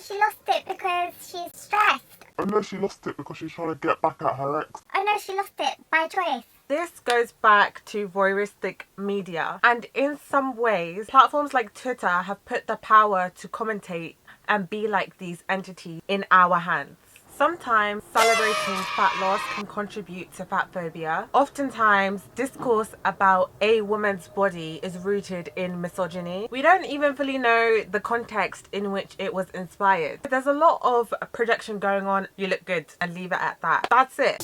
she lost it because she's stressed. Oh no, she lost it because she's trying to get back at her ex. Oh no, she lost it by choice. This goes back to voyeuristic media, and in some ways platforms like Twitter have put the power to commentate and be like these entities in our hands. Sometimes celebrating fat loss can contribute to fat phobia. Oftentimes, discourse about a woman's body is rooted in misogyny. We don't even fully know the context in which it was inspired. There's a lot of projection going on. You look good, and leave it at that. That's it.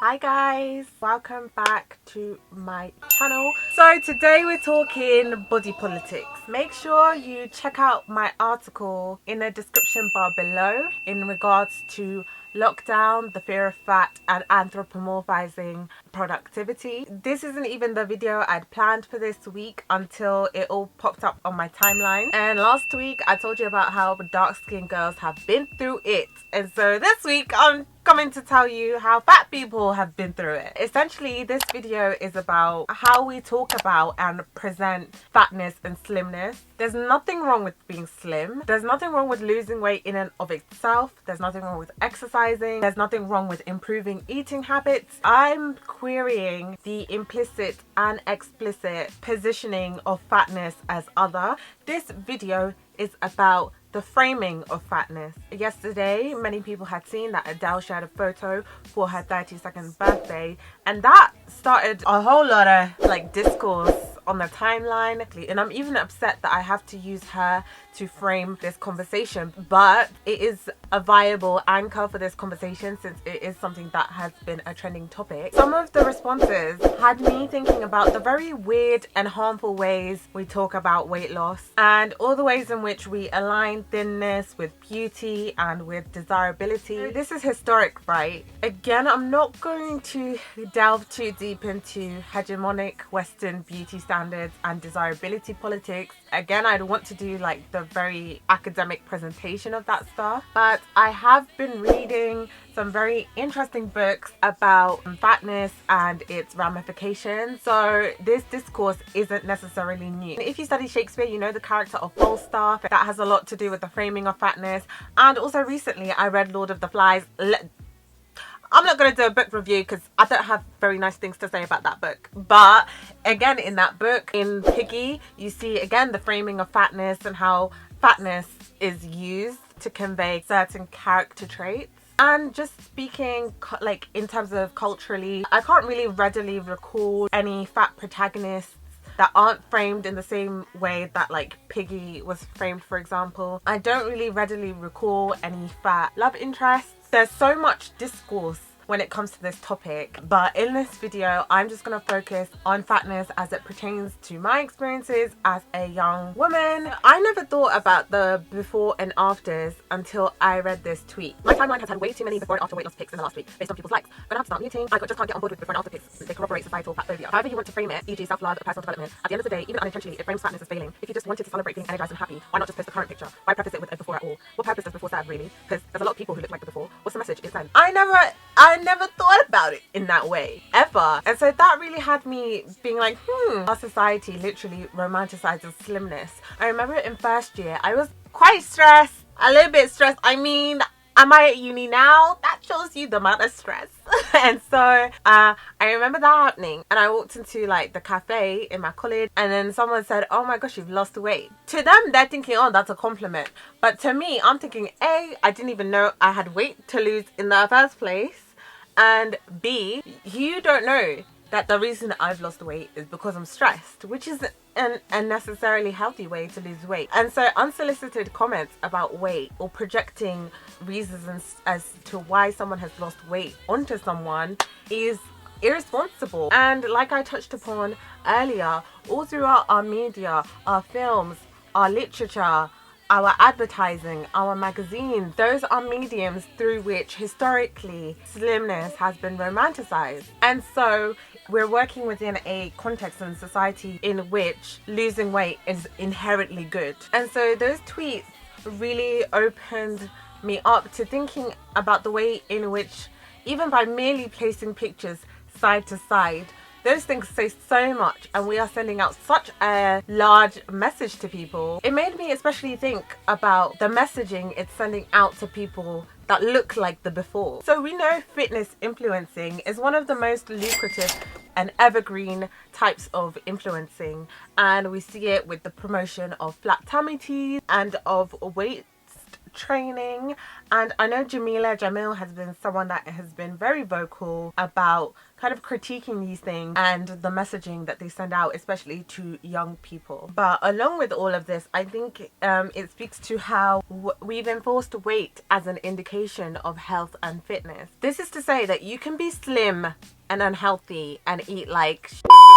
Hi guys, welcome back to my channel. So today we're talking body politics. Make sure you check out my article in the description bar below in regards to lockdown, the fear of fat, and anthropomorphizing productivity. This isn't even the video I'd planned for this week until it all popped up on my timeline. And last week I told you about how dark-skinned girls have been through it, and so this week I'm coming to tell you how fat people have been through it. Essentially, this video is about how we talk about and present fatness and slimness. There's nothing wrong with being slim. There's nothing wrong with losing weight in and of itself. There's nothing wrong with exercising. There's nothing wrong with improving eating habits. I'm querying the implicit and explicit positioning of fatness as other. This video is about the framing of fatness. Yesterday, many people had seen that Adele shared a photo for her 32nd birthday, and that started a whole lot of discourse on the timeline, and I'm even upset that I have to use her to frame this conversation, but it is a viable anchor for this conversation since it is something that has been a trending topic. Some of the responses had me thinking about the very weird and harmful ways we talk about weight loss and all the ways in which we align thinness with beauty and with desirability. This is historic, right? Again, I'm not going to delve too deep into hegemonic Western beauty standards and desirability politics. Again, I'd want to do the very academic presentation of that stuff, but I have been reading some very interesting books about fatness and its ramifications, so this discourse isn't necessarily new. If you study Shakespeare, you know the character of Falstaff. That has a lot to do with the framing of fatness. And also recently I read Lord of the Flies. I'm not going to do a book review because I don't have very nice things to say about that book. But again, in that book, in Piggy, you see again the framing of fatness and how fatness is used to convey certain character traits. And just speaking in terms of culturally, I can't really readily recall any fat protagonists that aren't framed in the same way that Piggy was framed, for example. I don't really readily recall any fat love interests. There's so much discourse when it comes to this topic, but in this video I'm just going to focus on fatness as it pertains to my experiences as a young woman. I never thought about the before and afters until I read this tweet. My timeline has had way too many before and after weight loss pics in the last week based on people's likes. Gonna have to start muting. I just can't get on board with before and after pics. They corroborate societal fat phobia. However you want to frame it, e.g. self-love or personal development, at the end of the day, even unintentionally, it frames fatness as failing. If you just wanted to celebrate being energized and happy, why not just post the current picture? Why preface it with a before at all? What purpose does before serve, really? Because there's a lot of people who look like the before. What's the message it sends? I never thought about it in that way ever, and so that really had me being like, our society literally romanticizes slimness. I remember in first year I was quite stressed, a little bit stressed. I mean, am I at uni now? That shows you the amount of stress. And so I remember that happening, and I walked into the cafe in my college, and then someone said, oh my gosh, you've lost weight. To them, they're thinking, oh, that's a compliment, but to me, I'm thinking, A, I didn't even know I had weight to lose in the first place, and B, you don't know that the reason I've lost weight is because I'm stressed, which is an unnecessarily healthy way to lose weight. And so unsolicited comments about weight or projecting reasons as to why someone has lost weight onto someone is irresponsible. And like I touched upon earlier, all throughout our media, our films, our literature, our advertising, our magazines, those are mediums through which historically slimness has been romanticized. And so we're working within a context and society in which losing weight is inherently good. And so those tweets really opened me up to thinking about the way in which, even by merely placing pictures side to side, those things say so much, and we are sending out such a large message to people. It made me especially think about the messaging it's sending out to people that look like the before. So we know fitness influencing is one of the most lucrative and evergreen types of influencing, and we see it with the promotion of flat tummy teas and of weight training. And I know Jamil has been someone that has been very vocal about kind of critiquing these things and the messaging that they send out, especially to young people. But along with all of this, I think it speaks to how we've enforced weight as an indication of health and fitness. This is to say that you can be slim and unhealthy and eat like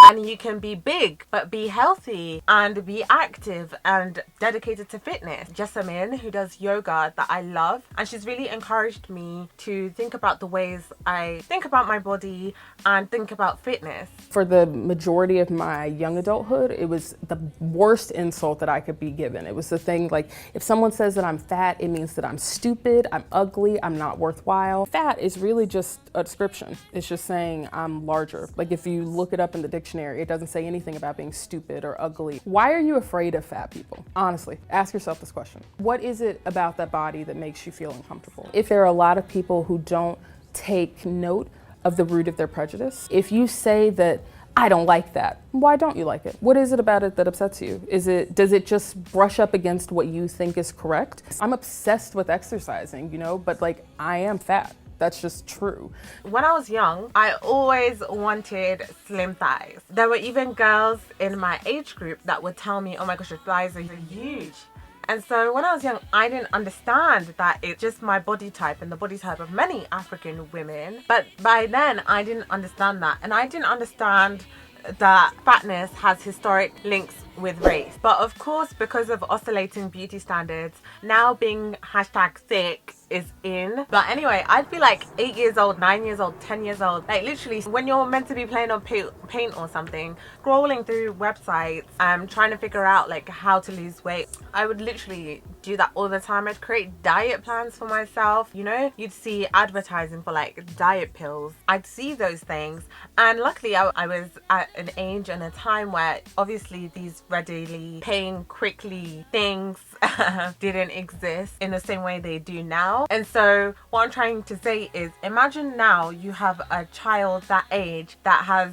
and you can be big but be healthy and be active and dedicated to fitness. Jessamine, who does yoga that I love, and she's really encouraged me to think about the ways I think about my body and think about fitness. For the majority of my young adulthood, it was the worst insult that I could be given. It was the thing, like, if someone says that I'm fat, it means that I'm stupid, I'm ugly, I'm not worthwhile. Fat is really just a description. It's just saying I'm larger. Like, if you look it up in the dictionary, it doesn't say anything about being stupid or ugly. Why are you afraid of fat people? Honestly, ask yourself this question. What is it about that body that makes you feel uncomfortable? If there are a lot of people who don't take note of the root of their prejudice, if you say that I don't like that, why don't you like it? What is it about it that upsets you? Does it just brush up against what you think is correct? I'm obsessed with exercising, you know, but like, I am fat. That's just true. When I was young, I always wanted slim thighs. There were even girls in my age group that would tell me, oh my gosh, your thighs are huge. And so when I was young, I didn't understand that it's just my body type and the body type of many African women. But by then, I didn't understand that. And I didn't understand that fatness has historic links with race. But of course, because of oscillating beauty standards, now being #thick is in. But anyway, I'd be like 8 years old, 9 years old, 10 years old, like literally when you're meant to be playing on paint or something, scrolling through websites, trying to figure out like how to lose weight. I would literally do that all the time. I'd create diet plans for myself, you know. You'd see advertising for like diet pills. I'd see those things, and luckily I was at an age and a time where obviously these readily paying quickly things didn't exist in the same way they do now. And so what I'm trying to say is, imagine now you have a child that age that has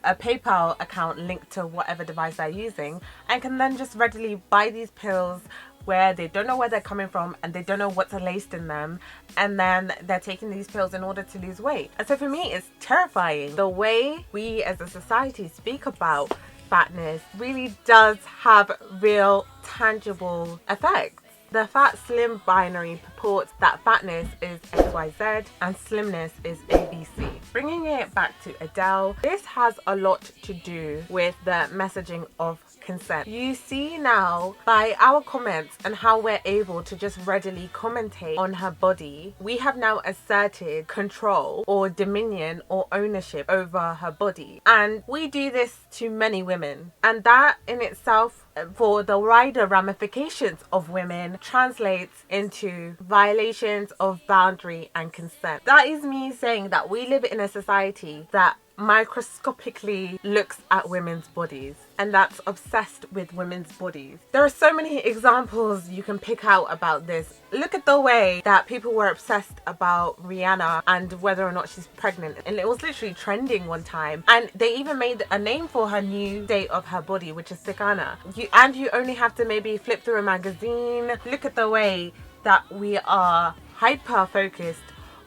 a PayPal account linked to whatever device they're using, and can then just readily buy these pills where they don't know where they're coming from and they don't know what's laced in them, and then they're taking these pills in order to lose weight. And so for me, it's terrifying. The way we as a society speak about fatness really does have real tangible effects. The fat slim binary purports that fatness is XYZ and slimness is ABC. Bringing it back to Adele, this has a lot to do with the messaging of consent. You see now by our comments and how we're able to just readily commentate on her body, we have now asserted control or dominion or ownership over her body. And we do this to many women, and that in itself, for the wider ramifications of women, translates into violations of boundary and consent. That is me saying that we live in a society that microscopically looks at women's bodies and that's obsessed with women's bodies. There are so many examples you can pick out about this. Look at the way that people were obsessed about Rihanna and whether or not she's pregnant, and it was literally trending one time, and they even made a name for her new state of her body, which is Sikana. You only have to maybe flip through a magazine. Look at the way that we are hyper focused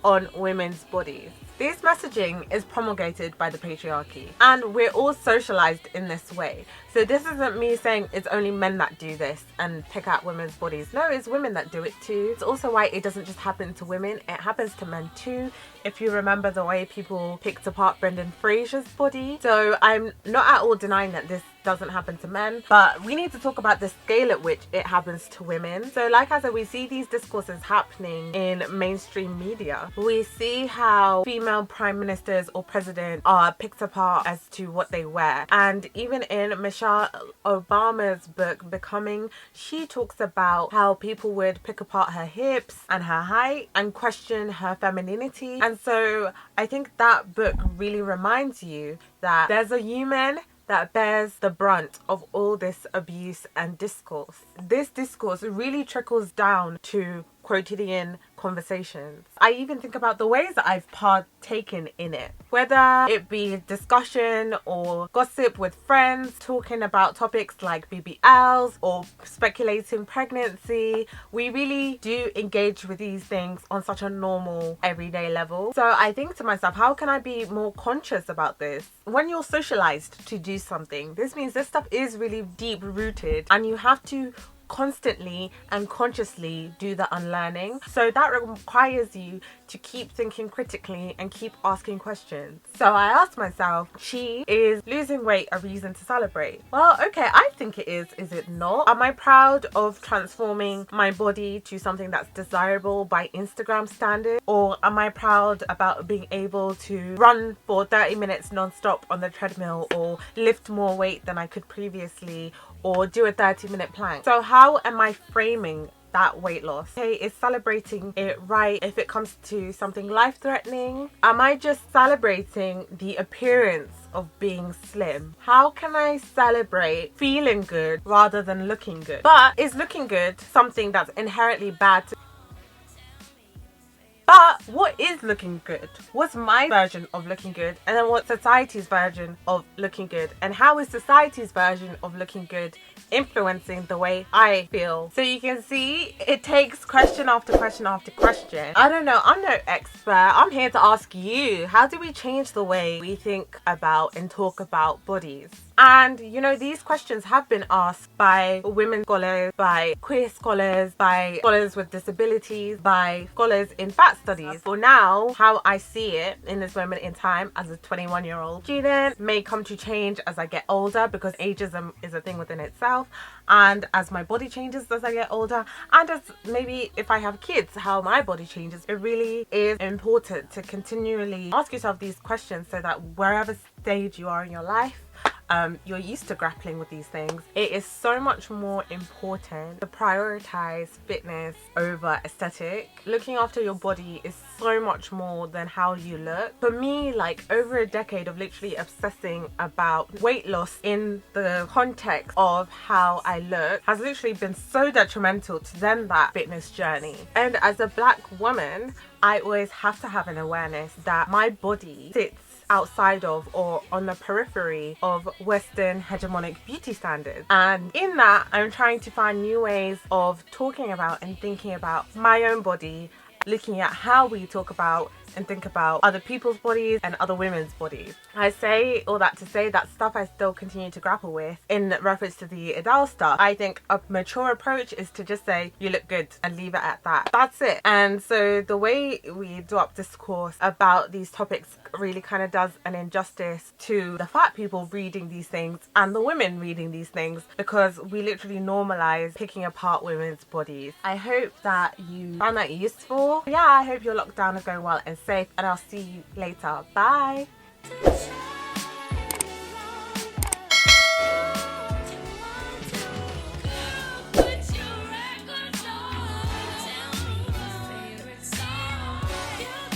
on women's bodies. This messaging is promulgated by the patriarchy, and we're all socialized in this way. So this isn't me saying it's only men that do this and pick out women's bodies. No, it's women that do it too. It's also why it doesn't just happen to women, it happens to men too. If you remember the way people picked apart Brendan Fraser's body. So I'm not at all denying that this doesn't happen to men, but we need to talk about the scale at which it happens to women. So like I said, we see these discourses happening in mainstream media. We see how female prime ministers or presidents are picked apart as to what they wear. And even in Michelle Obama's book, Becoming, she talks about how people would pick apart her hips and her height and question her femininity. And so I think that book really reminds you that there's a human that bears the brunt of all this abuse and discourse. This discourse really trickles down to quotidian conversations. I even think about the ways that I've partaken in it, whether it be discussion or gossip with friends, talking about topics like BBLs or speculating pregnancy. We really do engage with these things on such a normal, everyday level. So I think to myself, how can I be more conscious about this? When you're socialized to do something, this means this stuff is really deep rooted, and you have to constantly and consciously do the unlearning. So that requires you to keep thinking critically and keep asking questions. So I asked myself, she is losing weight a reason to celebrate? Well, okay, I think it is it not? Am I proud of transforming my body to something that's desirable by Instagram standards? Or am I proud about being able to run for 30 minutes non-stop on the treadmill, or lift more weight than I could previously, or do a 30-minute plank? So how am I framing that weight loss? Okay, is celebrating it right if it comes to something life-threatening? Am I just celebrating the appearance of being slim? How can I celebrate feeling good rather than looking good? But is looking good something that's inherently bad? But what is looking good? What's my version of looking good? And then what's society's version of looking good? And how is society's version of looking good influencing the way I feel? So you can see it takes question after question after question. I don't know, I'm no expert. I'm here to ask you, how do we change the way we think about and talk about bodies? And you know, these questions have been asked by women scholars, by queer scholars, by scholars with disabilities, by scholars in fat studies. For now, how I see it in this moment in time as a 21-year-old student may come to change as I get older, because ageism is a thing within itself, and as my body changes as I get older, and as maybe if I have kids, how my body changes. It really is important to continually ask yourself these questions, so that wherever stage you are in your life, you're used to grappling with these things. It is so much more important to prioritize fitness over aesthetic. Looking after your body is so much more than how you look. For me, like over a decade of literally obsessing about weight loss in the context of how I look has literally been so detrimental to then that fitness journey. And as a black woman, I always have to have an awareness that my body sits outside of or on the periphery of Western hegemonic beauty standards. And in that, I'm trying to find new ways of talking about and thinking about my own body, looking at how we talk about and think about other people's bodies and other women's bodies. I say all that to say that stuff I still continue to grapple with in reference to the Adele stuff. I think a mature approach is to just say, you look good, and leave it at that. That's it. And so the way we do up discourse about these topics really kind of does an injustice to the fat people reading these things and the women reading these things, because we literally normalize picking apart women's bodies. I hope that you found that useful. Yeah, I hope your lockdown is going well and safe, and I'll see you later. Bye.